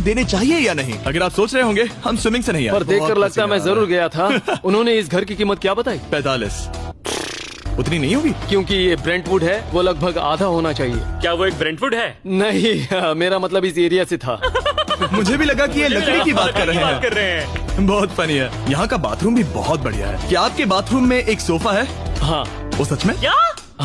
देने चाहिए या नहीं। अगर आप सोच रहे होंगे हम स्विमिंग से नहीं आए, पर देखकर लगता है मैं जरूर गया था। उन्होंने इस घर की कीमत क्या बताई? 45। उतनी नहीं होगी? क्योंकि ये ब्रेंटवुड है, वो लगभग आधा होना चाहिए। क्या वो एक ब्रेंटवुड है? नहीं, मेरा मतलब इस एरिया से था। मुझे भी लगा कि ये लकड़ी की बात कर रहे कर हैं। रहे हैं। बहुत फनी है। यहाँ का बाथरूम भी बहुत बढ़िया है। क्या आपके बाथरूम में एक सोफा है? हाँ, वो सच में? क्या?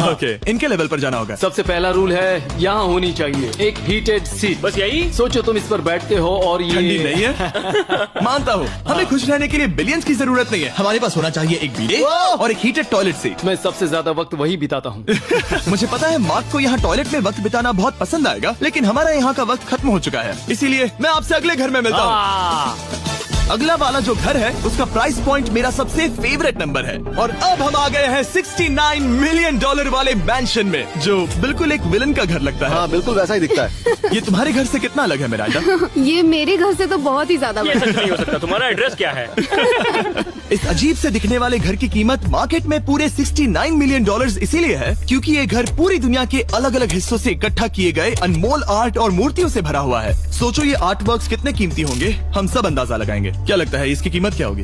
ओके, इनके लेवल पर जाना होगा। सबसे पहला रूल है यहाँ होनी चाहिए एक हीटेड सीट। बस यही? सोचो तुम इस पर बैठते हो और ये ठंडी नहीं है। मानता हूँ, हमें खुश रहने के लिए बिलियंस की जरूरत नहीं है। हमारे पास होना चाहिए एक बीडे और एक हीटेड टॉयलेट सीट। मैं सबसे ज्यादा वक्त वही बिताता हूँ। मुझे पता है मार्क को यहाँ टॉयलेट में वक्त बिताना बहुत पसंद आएगा, लेकिन हमारा यहाँ का वक्त खत्म हो चुका है, इसीलिए मैं आपसे अगले घर में मिलता हूँ। अगला वाला जो घर है उसका प्राइस पॉइंट मेरा सबसे फेवरेट नंबर है। और अब हम आ गए हैं $69 मिलियन वाले मैंशन में, जो बिल्कुल एक विलन का घर लगता है। हाँ, बिल्कुल वैसा ही दिखता है। ये तुम्हारे घर से कितना अलग है मिरांडा? ये मेरे घर से तो बहुत ही ज्यादा ये बड़ा सच नहीं हो सकता। तुम्हारा एड्रेस क्या है? इस अजीब से दिखने वाले घर की कीमत मार्केट में पूरे $69 मिलियन इसीलिए है क्योंकि ये घर पूरी दुनिया के अलग अलग हिस्सों से इकट्ठा किए गए अनमोल आर्ट और मूर्तियों से भरा हुआ है। सोचो ये आर्ट वर्क्स कितने कीमती होंगे, हम सब अंदाजा लगाएंगे। क्या लगता है इसकी कीमत क्या होगी?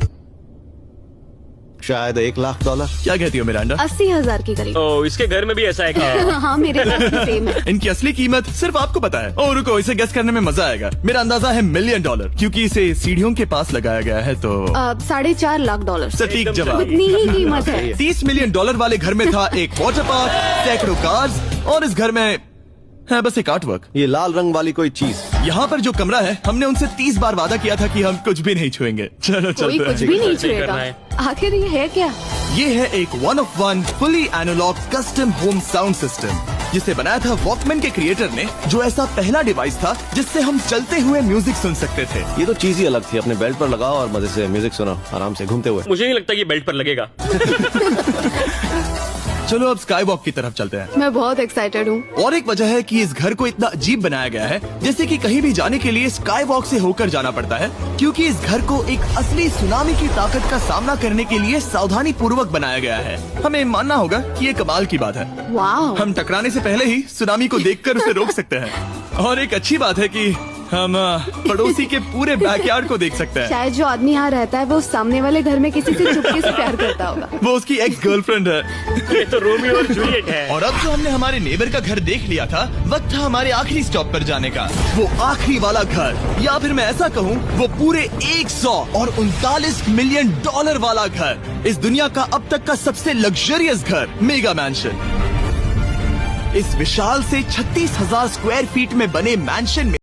शायद $1 लाख। क्या कहती हो मिरांडा? 80,000 के करीब। ओ, इसके घर में भी ऐसा है क्या? हाँ, मेरे घर भी सेम है। इनकी असली कीमत सिर्फ आपको पता है। और रुको, इसे गेस करने में मजा आएगा। मेरा अंदाजा है $1 मिलियन, क्योंकि इसे सीढ़ियों के पास लगाया गया है। तो $4.5 लाख। सटीक एकदम जवाब। इतनी ही कीमत है। $30 मिलियन वाले घर में था एक वाटर पार्क, सैकड़ों कार्स, और इस घर में है बस एक आर्ट वर्क। ये लाल रंग वाली कोई चीज। यहाँ पर जो कमरा है, हमने उनसे 30 बार वादा किया था कि हम कुछ भी नहीं छुएंगे। चलो कोई चलते कुछ हैं। भी नहीं करना छुएगा। है। आखिर ये है क्या? ये है एक 1 of 1 fully analog custom home sound system, जिसे बनाया था वॉकमैन के क्रिएटर ने, जो ऐसा पहला डिवाइस था जिससे हम चलते हुए म्यूजिक सुन सकते थे। ये तो चीज ही अलग थी। अपने बेल्ट पर लगाओ और मजे से म्यूजिक सुनो आराम से घूमते हुए। मुझे नहीं लगता ये बेल्ट पर लगेगा। चलो अब स्काई वॉक की तरफ चलते हैं। मैं बहुत एक्साइटेड हूँ। और एक वजह है कि इस घर को इतना अजीब बनाया गया है, जैसे कि कहीं भी जाने के लिए स्काई वॉक से होकर जाना पड़ता है, क्योंकि इस घर को एक असली सुनामी की ताकत का सामना करने के लिए सावधानी पूर्वक बनाया गया है। हमें मानना होगा कि ये कमाल की बात है। वाह। हम टकराने से पहले ही सुनामी को देखकर उसे रोक सकते हैं। और एक अच्छी बात है कि हम पड़ोसी के पूरे बैकयार्ड को देख सकते हैं। शायद जो आदमी यहाँ रहता है वो उस सामने वाले घर में किसी से चुपके से प्यार करता होगा। वो उसकी एक्स गर्लफ्रेंड है। ये तो रोमियो और जूलियट है। और अब जो हमने हमारे नेबर का घर देख लिया था, वक्त था हमारे आखिरी स्टॉप पर जाने का। वो आखिरी वाला घर, या फिर मैं ऐसा कहूँ, वो पूरे 139 मिलियन वाला घर। इस दुनिया का अब तक का सबसे लग्जरियस घर, मेगा मैंशन। इस विशाल से 36,000 स्क्वायर फीट में बने मैंशन में